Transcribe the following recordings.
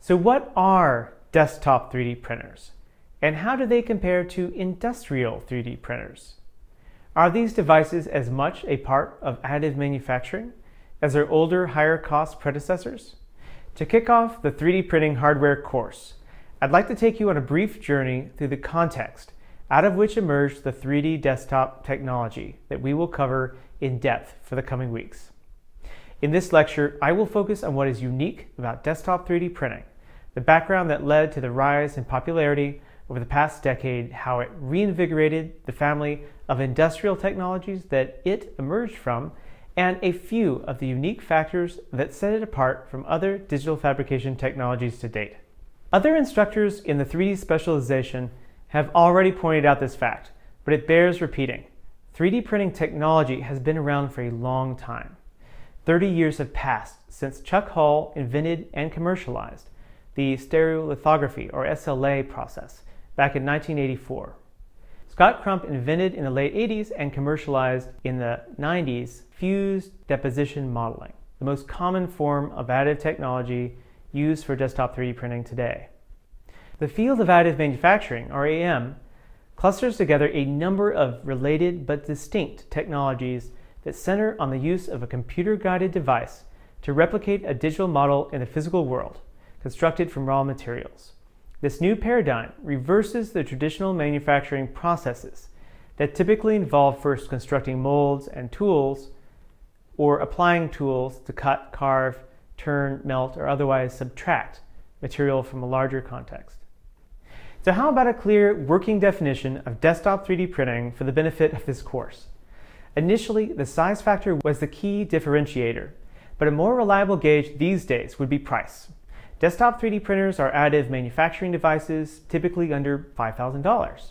So what are desktop 3D printers? And how do they compare to industrial 3D printers? Are these devices as much a part of additive manufacturing as their older, higher-cost predecessors? To kick off the 3D printing hardware course, I'd like to take you on a brief journey through the context out of which emerged the 3D desktop technology that we will cover in depth for the coming weeks. In this lecture, I will focus on what is unique about desktop 3D printing, the background that led to the rise in popularity over the past decade, how it reinvigorated the family of industrial technologies that it emerged from, and a few of the unique factors that set it apart from other digital fabrication technologies to date. Other instructors in the 3D specialization have already pointed out this fact, but it bears repeating. 3D printing technology has been around for a long time. 30 years have passed since Chuck Hull invented and commercialized the stereolithography, or SLA, process back in 1984. Scott Crump invented in the late 80s and commercialized in the 90s fused deposition modeling, the most common form of additive technology used for desktop 3D printing today. The field of additive manufacturing, or AM, clusters together a number of related but distinct technologies that center on the use of a computer-guided device to replicate a digital model in the physical world, constructed from raw materials. This new paradigm reverses the traditional manufacturing processes that typically involve first constructing molds and tools, or applying tools to cut, carve, turn, melt, or otherwise subtract material from a larger context. So how about a clear working definition of desktop 3D printing for the benefit of this course? Initially, the size factor was the key differentiator, but a more reliable gauge these days would be price. Desktop 3D printers are additive manufacturing devices, typically under $5,000.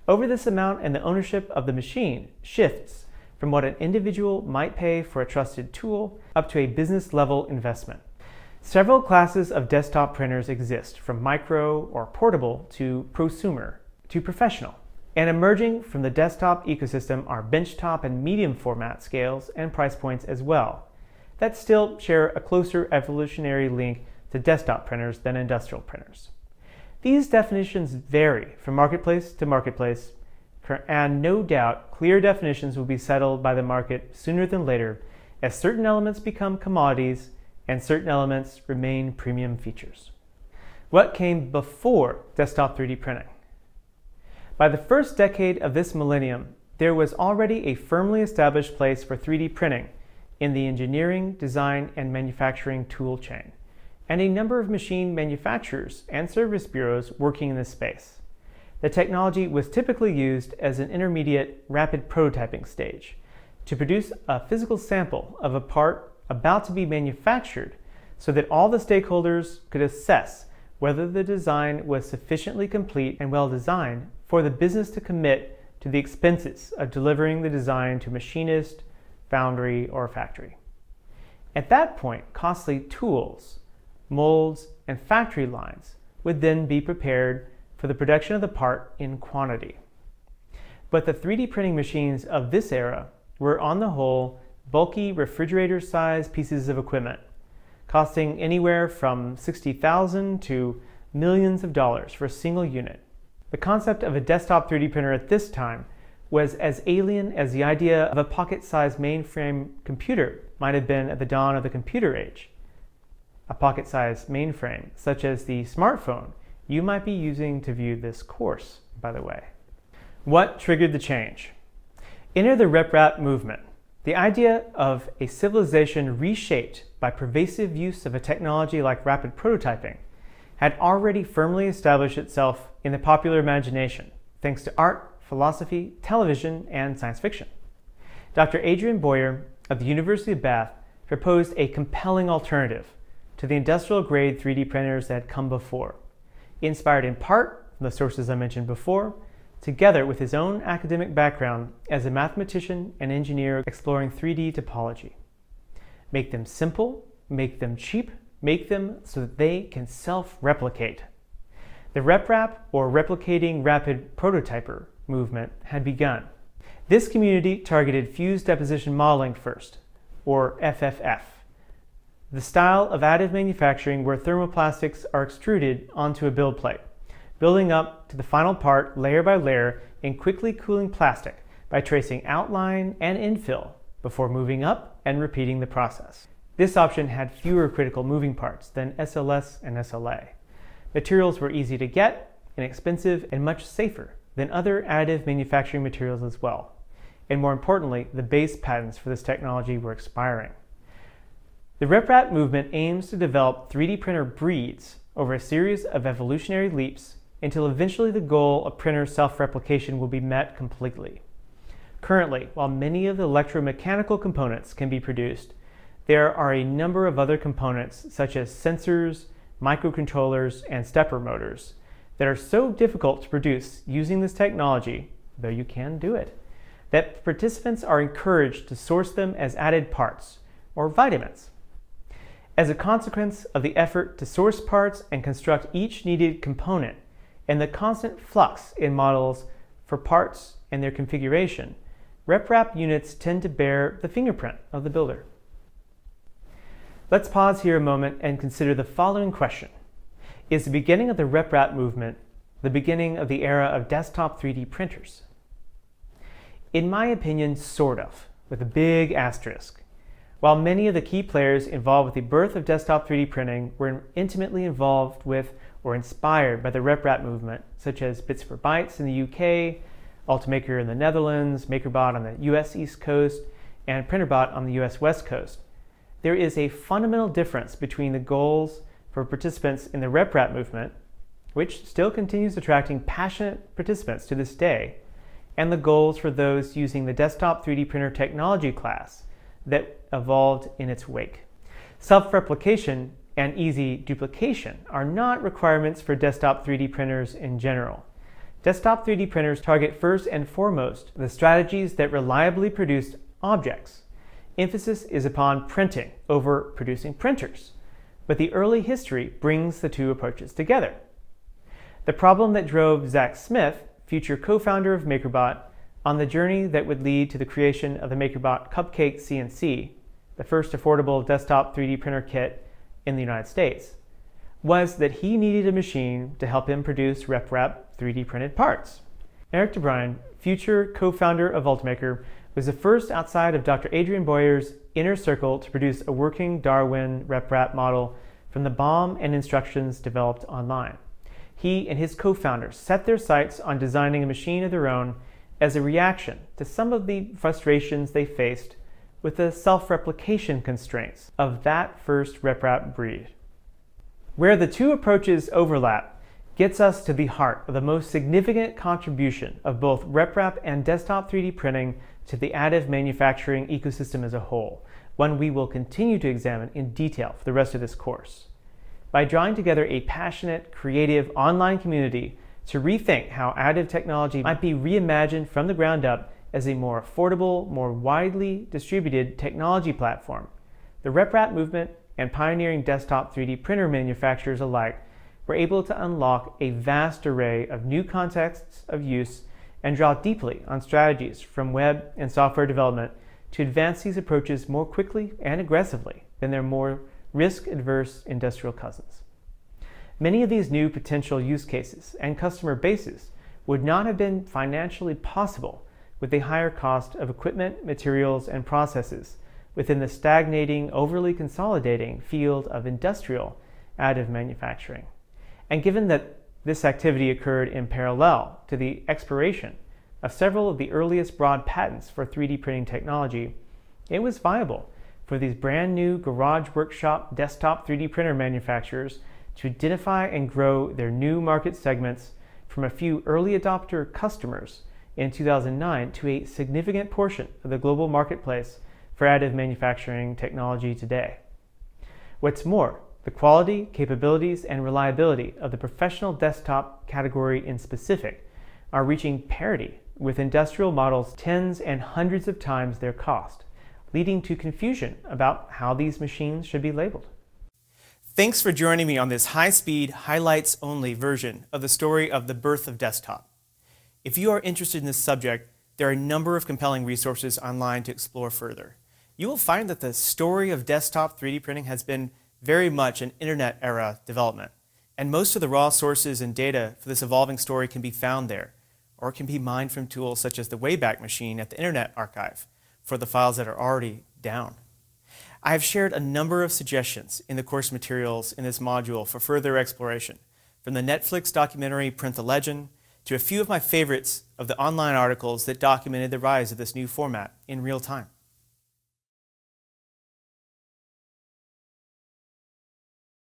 Over this amount, and the ownership of the machine shifts from what an individual might pay for a trusted tool up to a business-level investment. Several classes of desktop printers exist, from micro or portable to prosumer to professional. And emerging from the desktop ecosystem are benchtop and medium format scales and price points as well, that still share a closer evolutionary link to desktop printers than industrial printers. These definitions vary from marketplace to marketplace, and no doubt clear definitions will be settled by the market sooner than later, as certain elements become commodities and certain elements remain premium features. What came before desktop 3D printing? By the first decade of this millennium, there was already a firmly established place for 3D printing in the engineering, design, and manufacturing tool chain, and a number of machine manufacturers and service bureaus working in this space. The technology was typically used as an intermediate rapid prototyping stage to produce a physical sample of a part about to be manufactured so that all the stakeholders could assess whether the design was sufficiently complete and well designed for the business to commit to the expenses of delivering the design to machinist, foundry, or factory. At that point, costly tools, molds, and factory lines would then be prepared for the production of the part in quantity. But the 3D printing machines of this era were, on the whole, bulky refrigerator-sized pieces of equipment, costing anywhere from $60,000 to millions of dollars for a single unit. The concept of a desktop 3D printer at this time was as alien as the idea of a pocket-sized mainframe computer might have been at the dawn of the computer age. A pocket-sized mainframe, such as the smartphone you might be using to view this course, by the way. What triggered the change? Enter the RepRap movement. The idea of a civilization reshaped by pervasive use of a technology like rapid prototyping had already firmly established itself in the popular imagination, thanks to art, philosophy, television, and science fiction. Dr. Adrian Boyer of the University of Bath proposed a compelling alternative to the industrial-grade 3D printers that had come before, inspired in part from the sources I mentioned before, together with his own academic background as a mathematician and engineer exploring 3D topology. Make them simple, make them cheap, make them so that they can self-replicate. The RepRap, or Replicating Rapid Prototyper, movement had begun. This community targeted fused deposition modeling first, or FFF, the style of additive manufacturing where thermoplastics are extruded onto a build plate, building up to the final part layer by layer in quickly cooling plastic by tracing outline and infill before moving up and repeating the process. This option had fewer critical moving parts than SLS and SLA. Materials were easy to get, inexpensive, and much safer than other additive manufacturing materials as well. And more importantly, the base patents for this technology were expiring. The RepRap movement aims to develop 3D printer breeds over a series of evolutionary leaps until eventually the goal of printer self-replication will be met completely. Currently, while many of the electromechanical components can be produced, there are a number of other components such as sensors, microcontrollers, and stepper motors that are so difficult to produce using this technology, though you can do it, that participants are encouraged to source them as added parts, or vitamins. As a consequence of the effort to source parts and construct each needed component, and the constant flux in models for parts and their configuration, RepRap units tend to bear the fingerprint of the builder. Let's pause here a moment and consider the following question. Is the beginning of the RepRap movement the beginning of the era of desktop 3D printers? In my opinion, sort of, with a big asterisk. While many of the key players involved with the birth of desktop 3D printing were intimately involved with or inspired by the RepRap movement, such as Bits for Bytes in the UK, Ultimaker in the Netherlands, MakerBot on the US East Coast, and PrinterBot on the US West Coast, there is a fundamental difference between the goals for participants in the RepRap movement, which still continues attracting passionate participants to this day, and the goals for those using the desktop 3D printer technology class that evolved in its wake. Self-replication and easy duplication are not requirements for desktop 3D printers in general. Desktop 3D printers target first and foremost the strategies that reliably produce objects. Emphasis is upon printing over producing printers, but the early history brings the two approaches together. The problem that drove Zach Smith, future co-founder of MakerBot, on the journey that would lead to the creation of the MakerBot Cupcake CNC, the first affordable desktop 3D printer kit in the United States, was that he needed a machine to help him produce RepRap 3D printed parts. Eric DeBryan, future co-founder of Ultimaker, was the first outside of Dr. Adrian Boyer's inner circle to produce a working Darwin RepRap model from the BOM and instructions developed online. He and his co-founders set their sights on designing a machine of their own as a reaction to some of the frustrations they faced with the self-replication constraints of that first RepRap breed. Where the two approaches overlap gets us to the heart of the most significant contribution of both RepRap and desktop 3D printing to the additive manufacturing ecosystem as a whole, one we will continue to examine in detail for the rest of this course. By drawing together a passionate, creative online community to rethink how additive technology might be reimagined from the ground up as a more affordable, more widely distributed technology platform, the RepRap movement and pioneering desktop 3D printer manufacturers alike were able to unlock a vast array of new contexts of use and draw deeply on strategies from web and software development to advance these approaches more quickly and aggressively than their more risk-adverse industrial cousins. Many of these new potential use cases and customer bases would not have been financially possible with the higher cost of equipment, materials, and processes within the stagnating, overly consolidating field of industrial additive manufacturing. And given that this activity occurred in parallel to the expiration of several of the earliest broad patents for 3D printing technology, it was viable for these brand new garage workshop desktop 3D printer manufacturers to identify and grow their new market segments from a few early adopter customers in 2009 to a significant portion of the global marketplace for additive manufacturing technology today. What's more, the quality, capabilities, and reliability of the professional desktop category in specific are reaching parity with industrial models tens and hundreds of times their cost, leading to confusion about how these machines should be labeled. Thanks for joining me on this high-speed, highlights-only version of the story of the birth of desktop. If you are interested in this subject, there are a number of compelling resources online to explore further. you will find that the story of desktop 3D printing has been very much an internet era development. And most of the raw sources and data for this evolving story can be found there, or can be mined from tools such as the Wayback Machine at the Internet Archive for the files that are already down. I have shared a number of suggestions in the course materials in this module for further exploration, from the Netflix documentary Print the Legend to a few of my favorites of the online articles that documented the rise of this new format in real time.